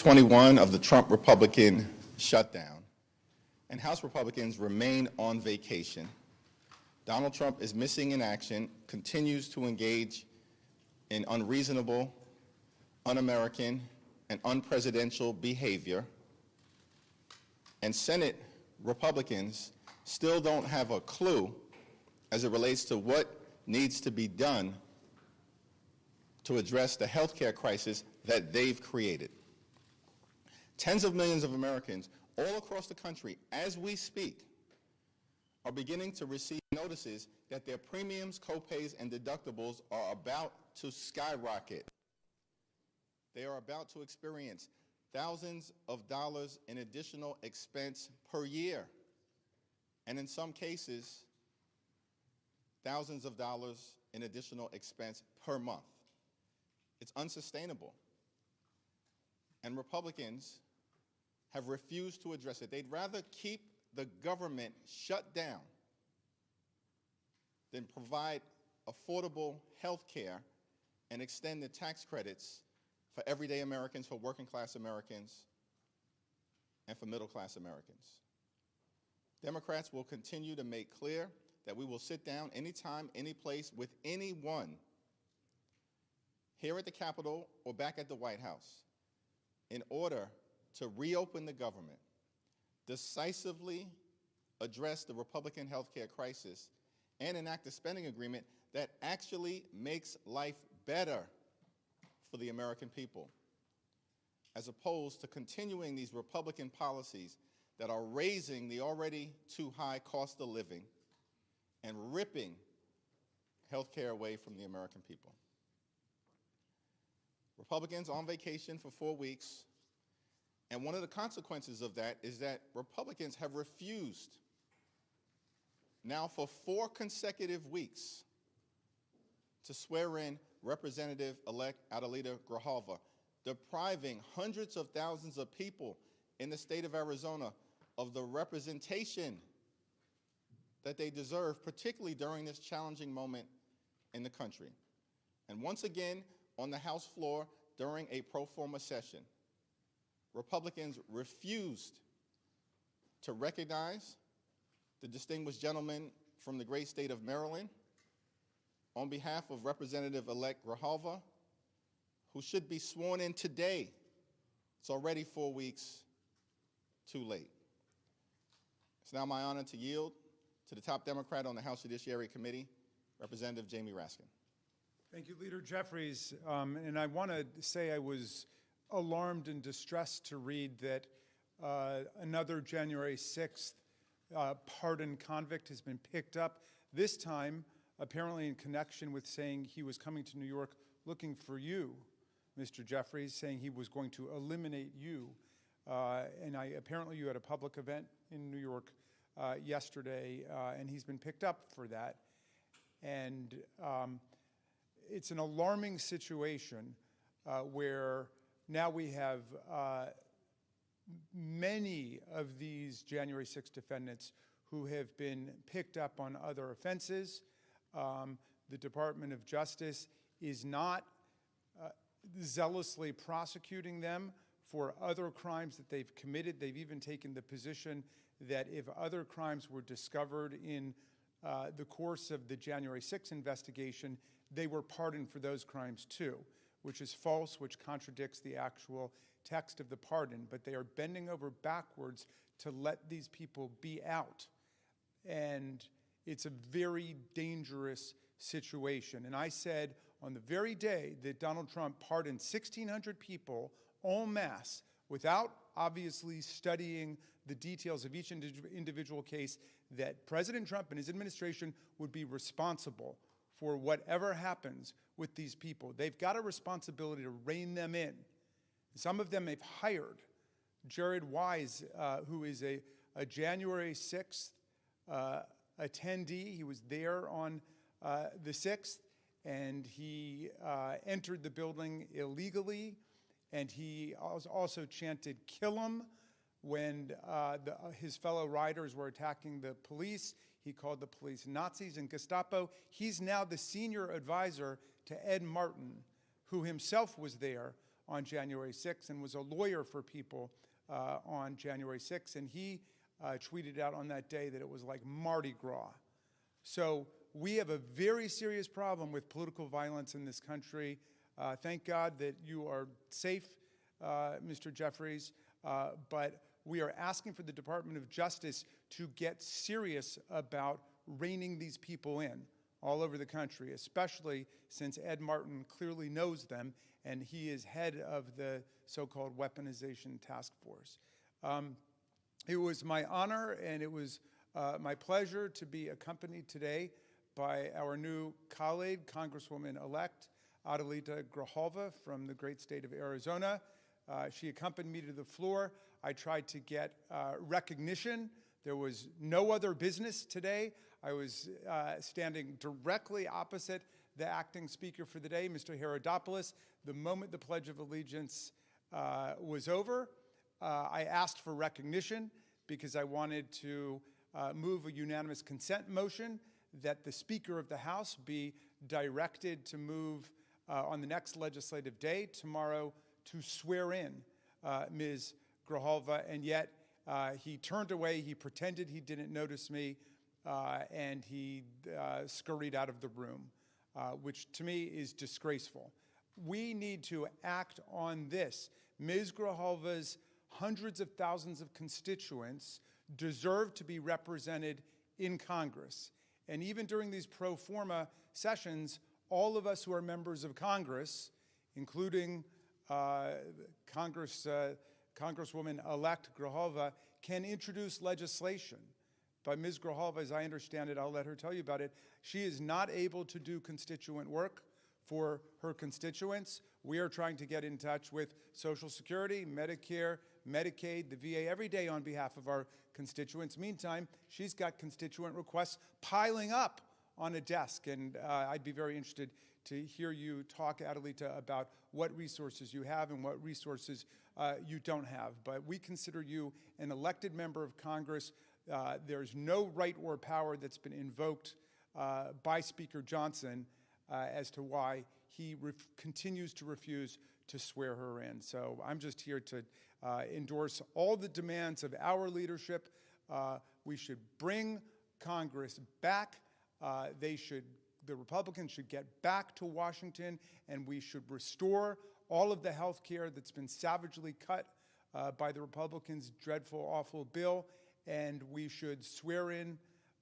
21 of the Trump Republican shutdown, and House Republicans remain on vacation. Donald Trump is missing in action, continues to engage in unreasonable, un-American, and unpresidential behavior, and Senate Republicans still don't have a clue as it relates to what needs to be done to address the health care crisis that they've created. Tens of millions of Americans all across the country, as we speak, are beginning to receive notices that their premiums, copays, and deductibles are about to skyrocket. They are about to experience thousands of dollars in additional expense per year, and in some cases, thousands of dollars in additional expense per month. It's unsustainable. And Republicans have refused to address it. They'd rather keep the government shut down than provide affordable health care and extend the tax credits for everyday Americans, for working class Americans, and for middle class Americans. Democrats will continue to make clear that we will sit down anytime, any place, with anyone here at the Capitol or back at the White House in order to reopen the government, decisively address the Republican health care crisis, and enact a spending agreement that actually makes life better for the American people, as opposed to continuing these Republican policies that are raising the already too high cost of living and ripping health care away from the American people. Republicans on vacation for 4 weeks, and one of the consequences of that is that Republicans have refused now for 4 consecutive weeks to swear in Representative-elect Adelita Grijalva, depriving hundreds of thousands of people in the state of Arizona of the representation that they deserve, particularly during this challenging moment in the country. And once again, on the House floor during a pro forma session, Republicans refused to recognize the distinguished gentleman from the great state of Maryland on behalf of Representative-elect Grijalva, who should be sworn in today. It's already 4 weeks too late. It's now my honor to yield to the top Democrat on the House Judiciary Committee, Representative Jamie Raskin. Thank you, Leader Jeffries. And I want to say I was alarmed and distressed to read that another January 6th pardoned convict has been picked up, this time apparently in connection with saying he was coming to New York looking for you, Mr. Jeffries, saying he was going to eliminate you. And apparently you had a public event in New York yesterday, and he's been picked up for that. And it's an alarming situation where now we have many of these January 6 defendants who have been picked up on other offenses. The Department of Justice is not zealously prosecuting them for other crimes that they've committed. They've even taken the position that if other crimes were discovered in the course of the January 6 investigation, they were pardoned for those crimes too, which is false, which contradicts the actual text of the pardon. But they are bending over backwards to let these people be out. And it's a very dangerous situation. And I said on the very day that Donald Trump pardoned 1,600 people en masse without obviously studying the details of each individual case, that President Trump and his administration would be responsible for whatever happens with these people. They've got a responsibility to rein them in. Some of them they've hired. Jared Wise, who is a January 6th attendee, he was there on the 6th, and he entered the building illegally, and he also chanted "kill him" when his fellow riders were attacking the police. He called the police Nazis and Gestapo. He's now the senior advisor to Ed Martin, who himself was there on January 6th and was a lawyer for people on January 6th. And he tweeted out on that day that it was like Mardi Gras. So we have a very serious problem with political violence in this country. Thank God that you are safe, Mr. Jeffries, but we are asking for the Department of Justice to get serious about reining these people in all over the country, especially since Ed Martin clearly knows them, and he is head of the so-called weaponization task force. It was my honor and it was my pleasure to be accompanied today by our new colleague, Congresswoman-elect Adelita Grijalva from the great state of Arizona. She accompanied me to the floor. I tried to get recognition. There was no other business today. I was standing directly opposite the acting speaker for the day, Mr. Herodopoulos. The moment the Pledge of Allegiance was over, I asked for recognition because I wanted to move a unanimous consent motion that the Speaker of the House be directed to move on the next legislative day, tomorrow, to swear in Ms. Grijalva, and yet he turned away, he pretended he didn't notice me, and he scurried out of the room, which to me is disgraceful. We need to act on this. Ms. Grijalva's hundreds of thousands of constituents deserve to be represented in Congress. And even during these pro forma sessions, all of us who are members of Congress, including Congresswoman-elect Grijalva, can introduce legislation. But Ms. Grijalva, as I understand it, I'll let her tell you about it, she is not able to do constituent work for her constituents. We are trying to get in touch with Social Security, Medicare, Medicaid, the VA every day on behalf of our constituents. Meantime, she's got constituent requests piling up on a desk, and I'd be very interested to hear you talk, Adelita, about what resources you have and what resources you don't have. But we consider you an elected member of Congress. There's no right or power that's been invoked by Speaker Johnson as to why he continues to refuse to swear her in. So I'm just here to endorse all the demands of our leadership. We should bring Congress back. The Republicans should get back to Washington, and we should restore all of the health care that's been savagely cut by the Republicans' dreadful, awful bill, and we should swear in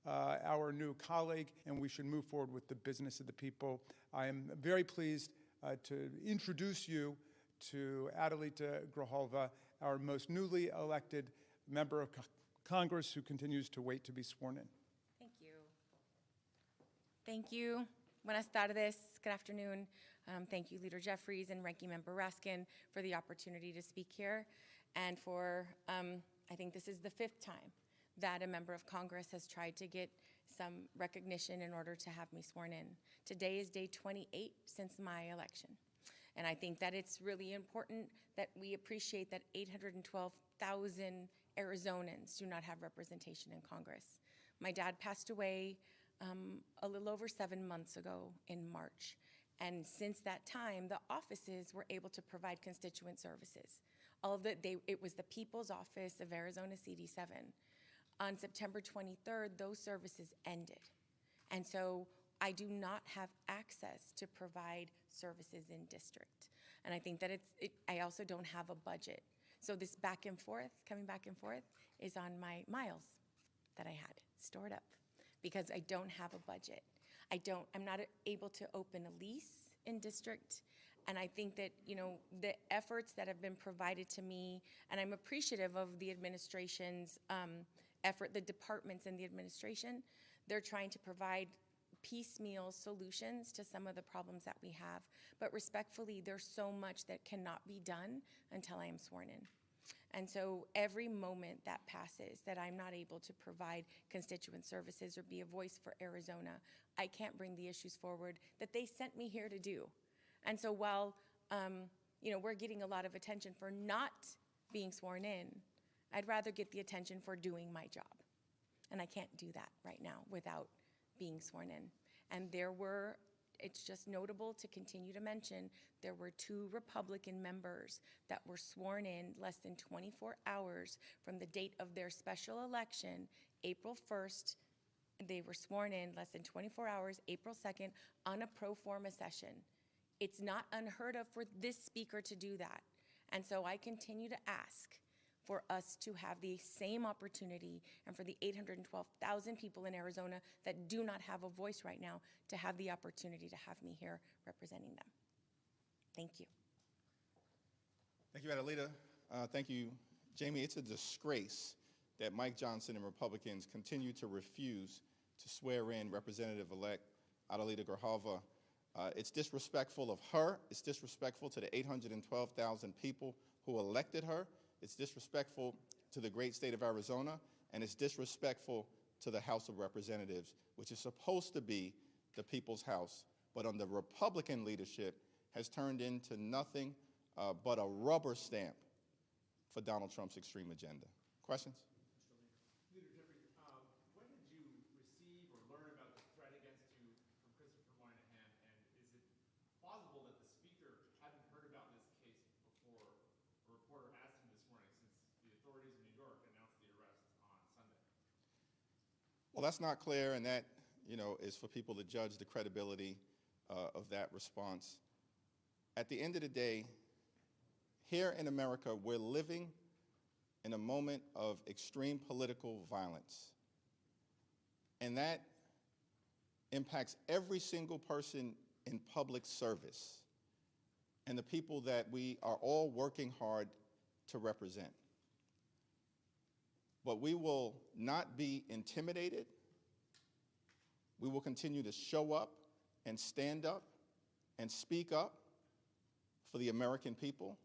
our new colleague, and we should move forward with the business of the people. I am very pleased to introduce you to Adelita Grijalva, our most newly elected member of Congress who continues to wait to be sworn in. Thank you. Thank you. Buenas tardes. Good afternoon. Thank you, Leader Jeffries and Ranking Member Raskin, for the opportunity to speak here. And for, I think this is the 5th time that a member of Congress has tried to get some recognition in order to have me sworn in. Today is day 28 since my election. And I think that it's really important that we appreciate that 812,000 Arizonans do not have representation in Congress. My dad passed away a little over 7 months ago in March. And since that time, the offices were able to provide constituent services. It was the People's Office of Arizona CD7. On September 23rd, those services ended. And so I do not have access to provide services in district. And I think that I also don't have a budget. So this back and forth, coming back and forth, is on my miles that I had stored up because I don't have a budget. I'm not able to open a lease in district. And I think that, the efforts that have been provided to me, and I'm appreciative of the administration's effort, the departments in the administration, they're trying to provide piecemeal solutions to some of the problems that we have. But respectfully, there's so much that cannot be done until I am sworn in. And so every moment that passes that I'm not able to provide constituent services or be a voice for Arizona, I can't bring the issues forward that they sent me here to do. And so while we're getting a lot of attention for not being sworn in, I'd rather get the attention for doing my job. And I can't do that right now without being sworn in. And there were it's just notable to continue to mention there were 2 Republican members that were sworn in less than 24 hours from the date of their special election, April 1st. They were sworn in less than 24 hours, April 2nd, on a pro forma session. It's not unheard of for this speaker to do that. And so I continue to ask for us to have the same opportunity and for the 812,000 people in Arizona that do not have a voice right now to have the opportunity to have me here representing them. Thank you. Thank you, Madam Leader. Thank you, Jamie. It's a disgrace that Mike Johnson and Republicans continue to refuse to swear in Representative-elect Adelita Grijalva. It's disrespectful of her. It's disrespectful to the 812,000 people who elected her. It's disrespectful to the great state of Arizona, and it's disrespectful to the House of Representatives, which is supposed to be the people's house, but under Republican leadership has turned into nothing but a rubber stamp for Donald Trump's extreme agenda. Questions? Leader Jeffries, when did you receive or learn about the threat against you from Christopher Moynihan, and is it plausible that the Speaker hadn't heard about this case before a reporter asked him this morning, since the authorities in New York announced the arrest on Sunday? Well, that's not clear, and that, is for people to judge the credibility of that response. At the end of the day, here in America, we're living in a moment of extreme political violence. And that impacts every single person in public service and the people that we are all working hard to represent. But we will not be intimidated. We will continue to show up and stand up and speak up for the American people,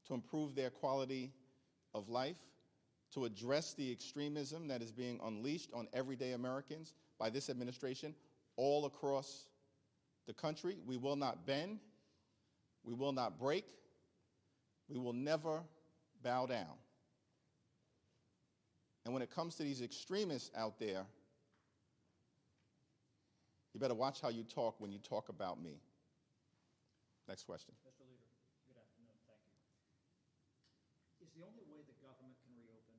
to improve their quality of life, to address the extremism that is being unleashed on everyday Americans by this administration all across the country. We will not bend. We will not break. We will never bow down. And when it comes to these extremists out there, you better watch how you talk when you talk about me. Next question. Mr. Leader, good afternoon. Thank you. Is the only way the government can reopen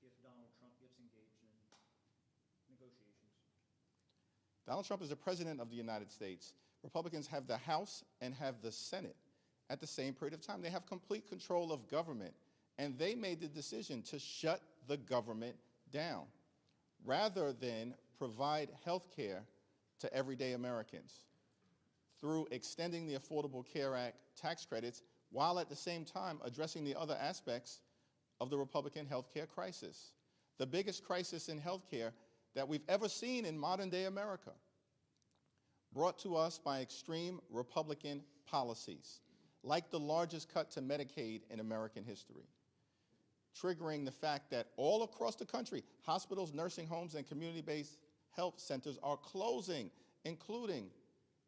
if Donald Trump gets engaged in negotiations? Donald Trump is the President of the United States. Republicans have the House and have the Senate at the same period of time. They have complete control of government, and they made the decision to shut the government down rather than provide health care to everyday Americans through extending the Affordable Care Act tax credits while at the same time addressing the other aspects of the Republican health care crisis, the biggest crisis in health care that we've ever seen in modern-day America, brought to us by extreme Republican policies, like the largest cut to Medicaid in American history, triggering the fact that all across the country, hospitals, nursing homes, and community-based health centers are closing, including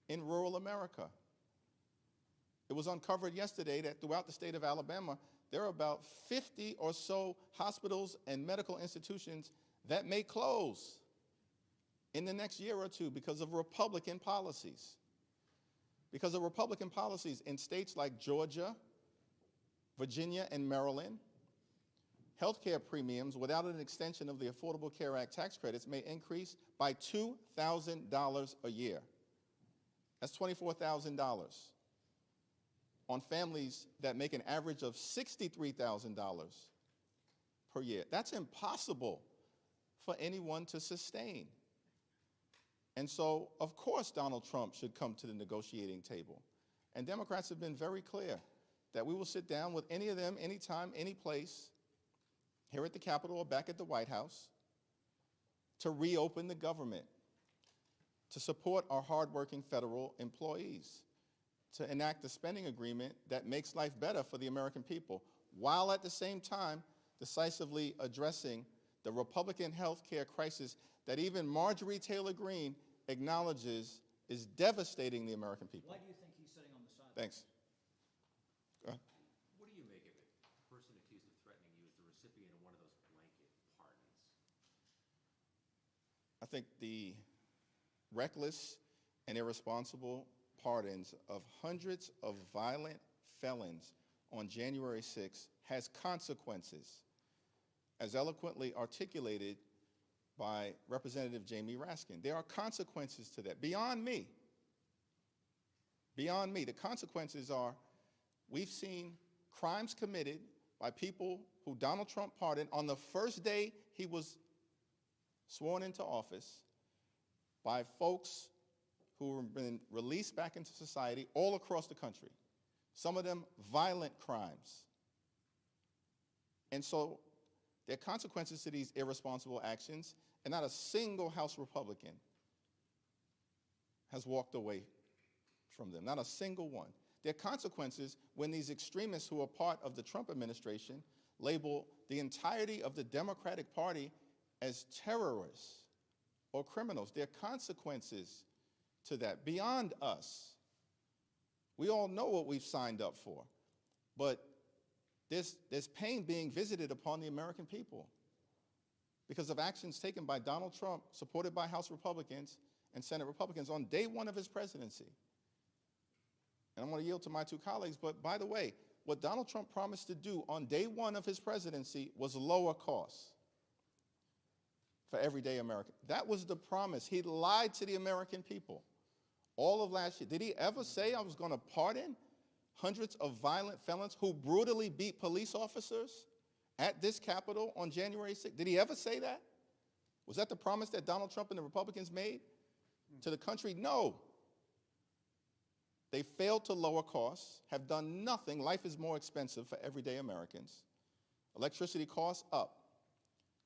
in rural America. It was uncovered yesterday that throughout the state of Alabama, there are about 50 or so hospitals and medical institutions that may close in the next year or two because of Republican policies. Because of Republican policies in states like Georgia, Virginia, and Maryland, healthcare premiums without an extension of the Affordable Care Act tax credits may increase by $2,000 a year. That's $24,000 on families that make an average of $63,000 per year. That's impossible for anyone to sustain. And so, of course, Donald Trump should come to the negotiating table. And Democrats have been very clear that we will sit down with any of them, anytime, any place, here at the Capitol or back at the White House, to reopen the government, to support our hardworking federal employees, to enact a spending agreement that makes life better for the American people, while at the same time decisively addressing the Republican health care crisis that even Marjorie Taylor Greene acknowledges is devastating the American people. Why do you think he's sitting on the sidelines? Thanks. Go ahead. What do you make of it? The person accused of threatening you is the recipient of one of those blanket pardons. I think the reckless and irresponsible pardons of hundreds of violent felons on January 6th has consequences, as eloquently articulated by Representative Jamie Raskin. There are consequences to that, beyond me. Beyond me. The consequences are, we've seen crimes committed by people who Donald Trump pardoned on the first day he was sworn into office, by folks who have been released back into society all across the country. Some of them violent crimes. And so there are consequences to these irresponsible actions, and not a single House Republican has walked away from them, not a single one. There are consequences when these extremists who are part of the Trump administration label the entirety of the Democratic Party as terrorists or criminals. There are consequences to that beyond us. We all know what we've signed up for, but there's pain being visited upon the American people because of actions taken by Donald Trump, supported by House Republicans and Senate Republicans on day one of his presidency. And I'm going to yield to my two colleagues, but by the way, what Donald Trump promised to do on day one of his presidency was lower costs for everyday Americans. That was the promise. He lied to the American people all of last year. Did he ever say I was going to pardon hundreds of violent felons who brutally beat police officers at this Capitol on January 6th? Did he ever say that? Was that the promise that Donald Trump and the Republicans made to the country? No. They failed to lower costs, have done nothing. Life is more expensive for everyday Americans. Electricity costs up.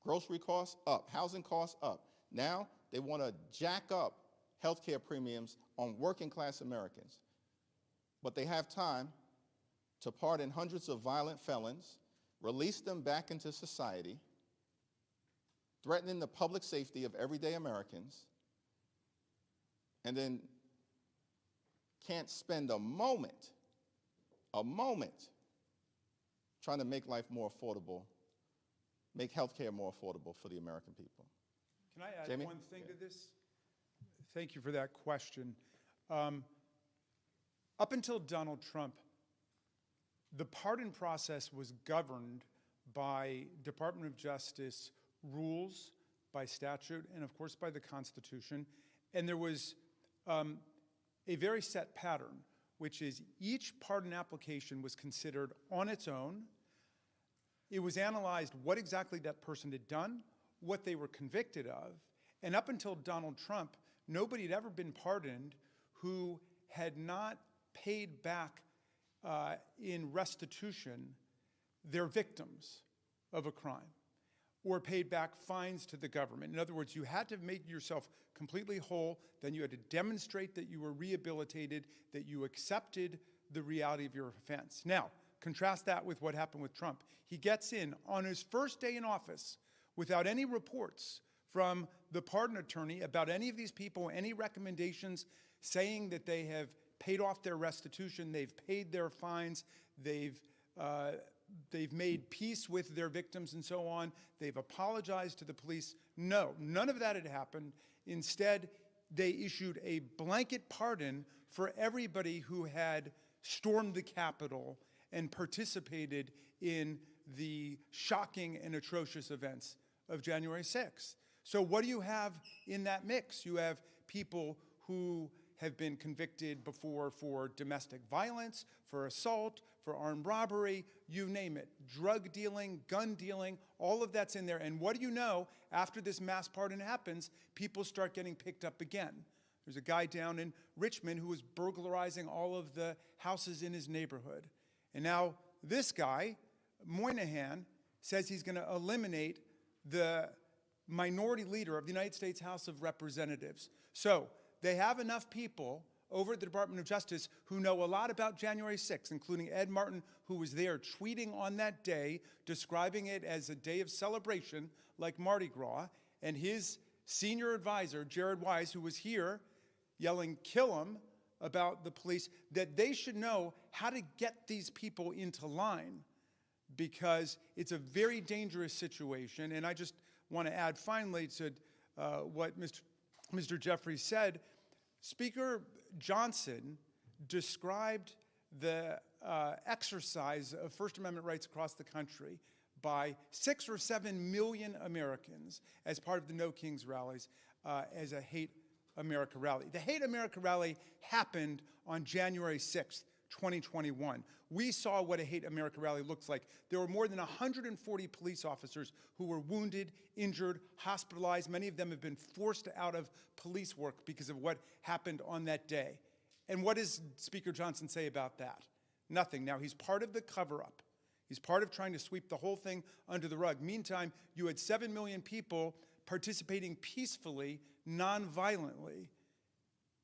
Grocery costs up. Housing costs up. Now they want to jack up health care premiums on working class Americans. But they have time to pardon hundreds of violent felons, release them back into society, threatening the public safety of everyday Americans, and then can't spend a moment trying to make life more affordable, make health care more affordable for the American people. Can I add Jamie? one thing to this? Thank you for that question. Up until Donald Trump, the pardon process was governed by Department of Justice rules, by statute, and of course by the Constitution. And there was a very set pattern, which is each pardon application was considered on its own. It was analyzed what exactly that person had done, what they were convicted of, and up until Donald Trump, nobody had ever been pardoned who had not paid back in restitution their victims of a crime or paid back fines to the government. In other words, you had to make yourself completely whole, then you had to demonstrate that you were rehabilitated, that you accepted the reality of your offense. Now, contrast that with what happened with Trump. He gets in on his first day in office without any reports from the pardon attorney about any of these people, any recommendations saying that they have paid off their restitution, they've paid their fines, they've made peace with their victims and so on, they've apologized to the police. No, none of that had happened. Instead, they issued a blanket pardon for everybody who had stormed the Capitol and participated in the shocking and atrocious events of January 6th. So what do you have in that mix? You have people who have been convicted before for domestic violence, for assault, for armed robbery, you name it. Drug dealing, gun dealing, all of that's in there. And what do you know? After this mass pardon happens, people start getting picked up again. There's a guy down in Richmond who was burglarizing all of the houses in his neighborhood. And now this guy, Moynihan, says he's going to eliminate the minority leader of the United States House of Representatives. So they have enough people over at the Department of Justice who know a lot about January 6th, including Ed Martin, who was there tweeting on that day, describing it as a day of celebration like Mardi Gras, and his senior advisor, Jared Wise, who was here yelling, "Kill him," about the police, that they should know how to get these people into line, because it's a very dangerous situation. And I just want to add finally to what Mr. Jeffries said, Speaker Johnson described the exercise of First Amendment rights across the country by 6 or 7 million Americans as part of the No Kings rallies as a Hate America rally. The Hate America rally happened on January 6th, 2021. We saw what a Hate America rally looks like. There were more than 140 police officers who were wounded, injured, hospitalized. Many of them have been forced out of police work because of what happened on that day. And what does Speaker Johnson say about that? Nothing. Now, he's part of the cover-up. He's part of trying to sweep the whole thing under the rug. Meantime, you had 7 million people participating peacefully, non-violently,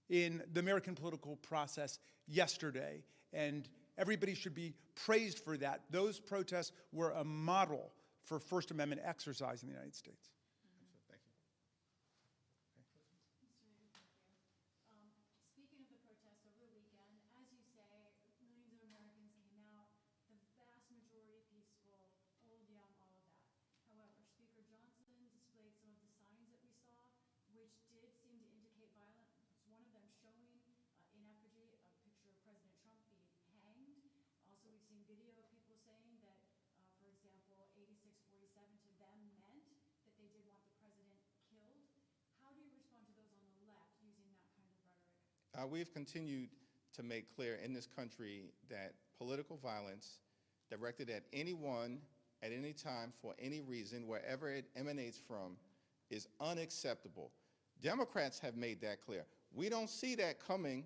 in the American political process yesterday. And everybody should be praised for that. Those protests were a model for First Amendment exercise in the United States. Thank you. Speaking of the protests over the weekend, as you say, millions of Americans came out, the vast majority peaceful, old, young, all of that. However, Speaker Johnson displayed some of the signs that we saw, which did seem to indicate violence. One of them showing in effigy a picture of President Trump being hanged. Also, we've seen video of people saying that, for example, 8647 to them meant that they did want the president killed. How do you respond to those on the left using that kind of rhetoric? We've continued to make clear in this country that political violence directed at anyone, at any time, for any reason, wherever it emanates from, is unacceptable. Democrats have made that clear. We don't see that coming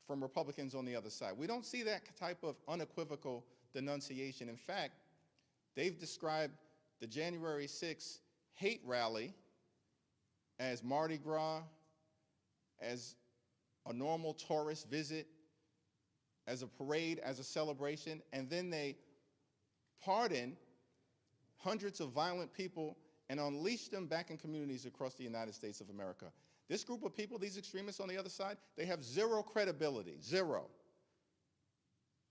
from Republicans on the other side. We don't see that type of unequivocal denunciation. In fact, they've described the January 6th hate rally as Mardi Gras, as a normal tourist visit, as a parade, as a celebration, and then they pardon hundreds of violent people and unleash them back in communities across the United States of America. This group of people, these extremists on the other side, they have zero credibility, zero,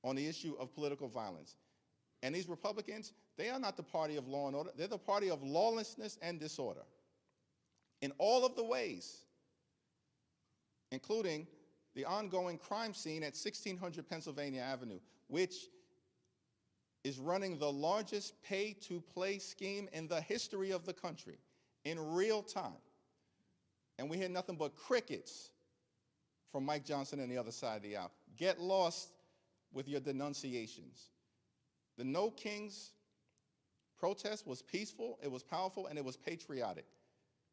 on the issue of political violence. And these Republicans, they are not the party of law and order. They're the party of lawlessness and disorder in all of the ways, including the ongoing crime scene at 1600 Pennsylvania Avenue, which is running the largest pay-to-play scheme in the history of the country in real time. And we hear nothing but crickets from Mike Johnson and the other side of the aisle. Get lost with your denunciations. The No Kings protest was peaceful, it was powerful, and it was patriotic.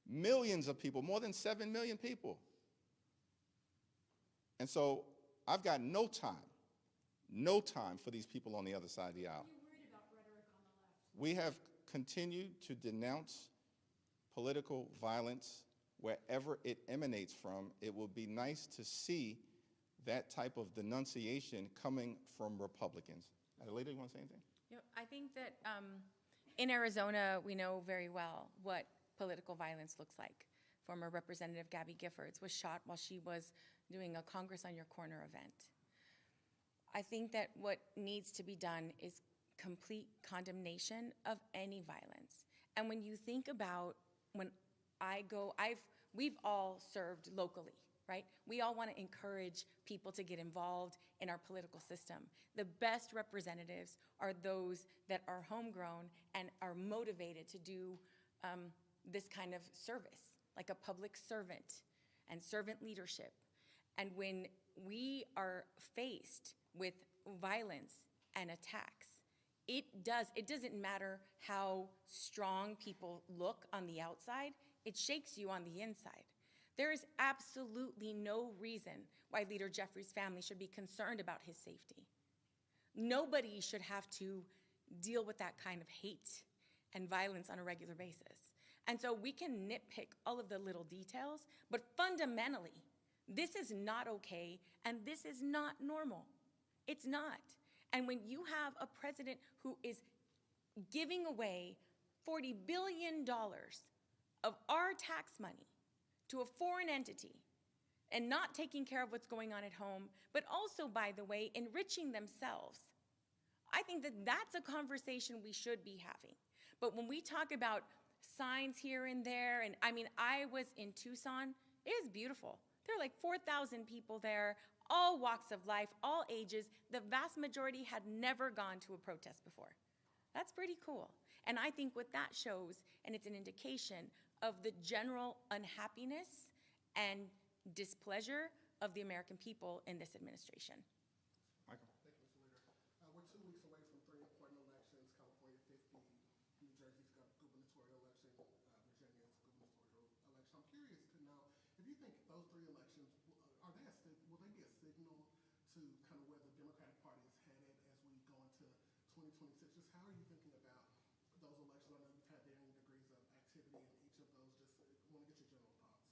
Millions of people, more than 7 million people. And so I've got no time for these people on the other side of the aisle. Are you worried about rhetoric on the left? We have continued to denounce political violence wherever it emanates from. It will be nice to see that type of denunciation coming from Republicans. Adelita, you want to say anything? You know, I think that in Arizona, we know very well what political violence looks like. Former Representative Gabby Giffords was shot while she was doing a Congress on Your Corner event. I think that what needs to be done is complete condemnation of any violence. And when you think about when we've all served locally, right? We all want to encourage people to get involved in our political system. The best representatives are those that are homegrown and are motivated to do this kind of service, like a public servant and servant leadership. And when we are faced with violence and attacks, it doesn't matter how strong people look on the outside, it shakes you on the inside. There is absolutely no reason why Leader Jeffries' family should be concerned about his safety. Nobody should have to deal with that kind of hate and violence on a regular basis. And so we can nitpick all of the little details, but fundamentally, this is not okay, and this is not normal. It's not. And when you have a president who is giving away $40 billion of our tax money to a foreign entity and not taking care of what's going on at home, but also, by the way, enriching themselves, I think that that's a conversation we should be having. But when we talk about signs here and there, and I mean, I was in Tucson, it is beautiful. There are like 4,000 people there, all walks of life, all ages. The vast majority had never gone to a protest before. That's pretty cool. And I think what that shows, and it's an indication of the general unhappiness and displeasure of the American people in this administration. Michael? Thank you, Mr. Leader. We're 2 weeks away from 3 important elections: California 50, New Jersey's gubernatorial election, Virginia's gubernatorial election. I'm curious to know if you think those 3 elections will they be a signal to kind of where the Democratic Party is headed as we go into 2026? Just how are you thinking about those elections? I know you've had varying degrees of activity in each of those. Just want to get your general thoughts.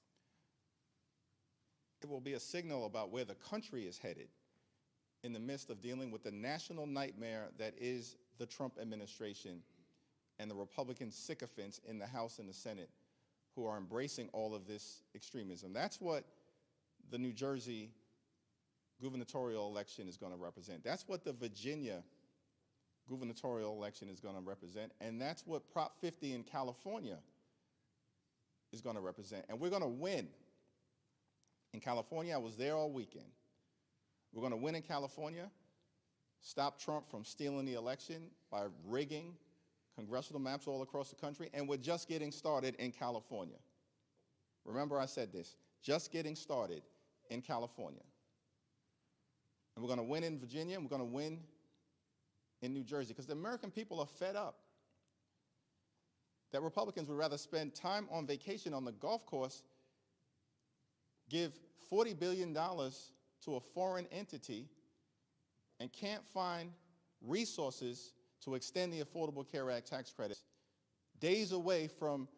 It will be a signal about where the country is headed in the midst of dealing with the national nightmare that is the Trump administration and the Republican sycophants in the House and the Senate who are embracing all of this extremism. That's what the New Jersey gubernatorial election is going to represent. That's what the Virginia gubernatorial election is going to represent, and that's what Prop 50 in California is going to represent. And we're going to win. In California, I was there all weekend. We're going to win in California, stop Trump from stealing the election by rigging congressional maps all across the country, and we're just getting started in California. Remember I said this, just getting started in California. And we're going to win in Virginia, and we're going to win in New Jersey, because the American people are fed up that Republicans would rather spend time on vacation on the golf course, give $40 billion to a foreign entity, and can't find resources to extend the Affordable Care Act tax credits days away from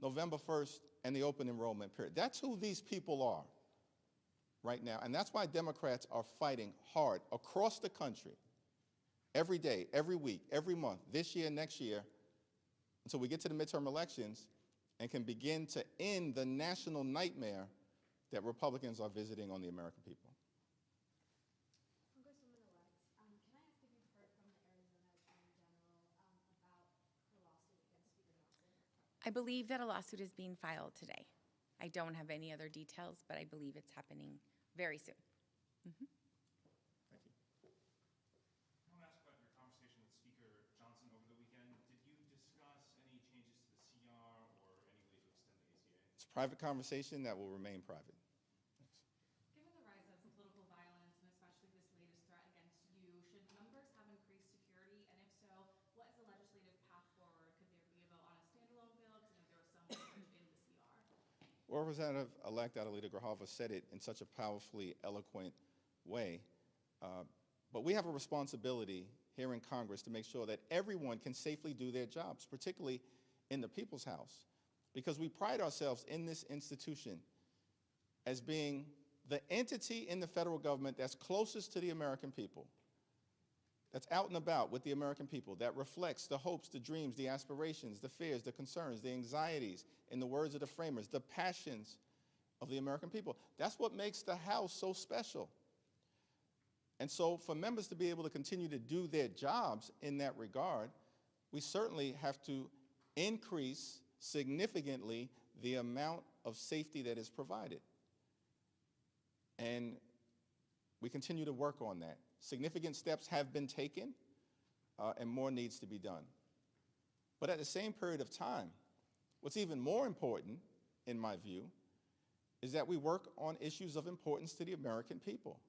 November 1st and the open enrollment period. That's who these people are right now, and that's why Democrats are fighting hard across the country, every day, every week, every month, this year, next year, until we get to the midterm elections and can begin to end the national nightmare that Republicans are visiting on the American people. Congresswoman-elect, can I ask if you've heard from the Arizona Attorney General about the lawsuit against Speaker Johnson? I believe that a lawsuit is being filed today. I don't have any other details, but I believe it's happening very soon. Thank you. I want to ask about your conversation with Speaker Johnson over the weekend. Did you discuss any changes to the CR or any way to extend the ACA? It's a private conversation that will remain private. Given the rise of political violence, and especially this latest threat against you, should members have increased security? And if so, what is the legislative path forward? Could there be a vote on a standalone bill? Because I know there was some language in the CR. Well, Representative-elect Adelita Grijalva said it in such a powerfully eloquent way. But we have a responsibility here in Congress to make sure that everyone can safely do their jobs, particularly in the People's House, because we pride ourselves in this institution as being the entity in the federal government that's closest to the American people, that's out and about with the American people, that reflects the hopes, the dreams, the aspirations, the fears, the concerns, the anxieties, in the words of the framers, the passions of the American people. That's what makes the House so special. And so for members to be able to continue to do their jobs in that regard, we certainly have to increase significantly the amount of safety that is provided. And we continue to work on that. Significant steps have been taken, and more needs to be done. But at the same period of time, what's even more important, in my view, is that we work on issues of importance to the American people.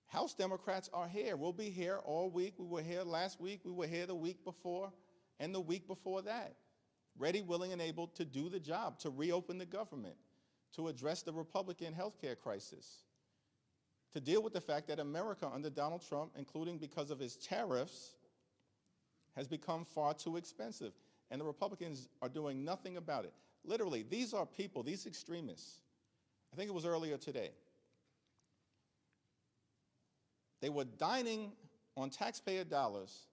House Democrats are here. We'll be here all week. We were here last week. We were here the week before and the week before that, ready, willing, and able to do the job, to reopen the government, to address the Republican health care crisis, to deal with the fact that America under Donald Trump, including because of his tariffs, has become far too expensive. And the Republicans are doing nothing about it. Literally, these are people, these extremists. I think it was earlier today. They were dining on taxpayer dollars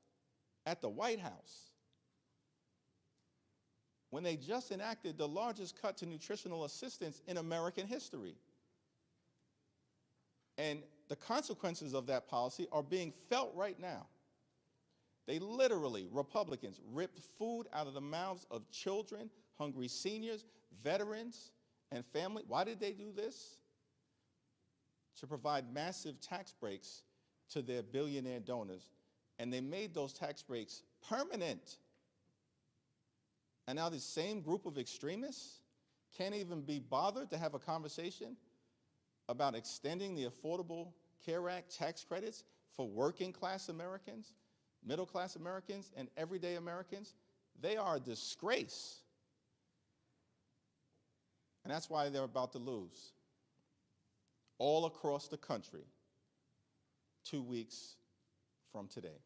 at the White House when they just enacted the largest cut to nutritional assistance in American history. And the consequences of that policy are being felt right now. They literally, Republicans, ripped food out of the mouths of children, hungry seniors, veterans, And family, why did they do this? To provide massive tax breaks to their billionaire donors. And they made those tax breaks permanent. And now this same group of extremists can't even be bothered to have a conversation about extending the Affordable Care Act tax credits for working class Americans, middle class Americans, and everyday Americans. They are a disgrace. And that's why they're about to lose all across the country 2 weeks from today.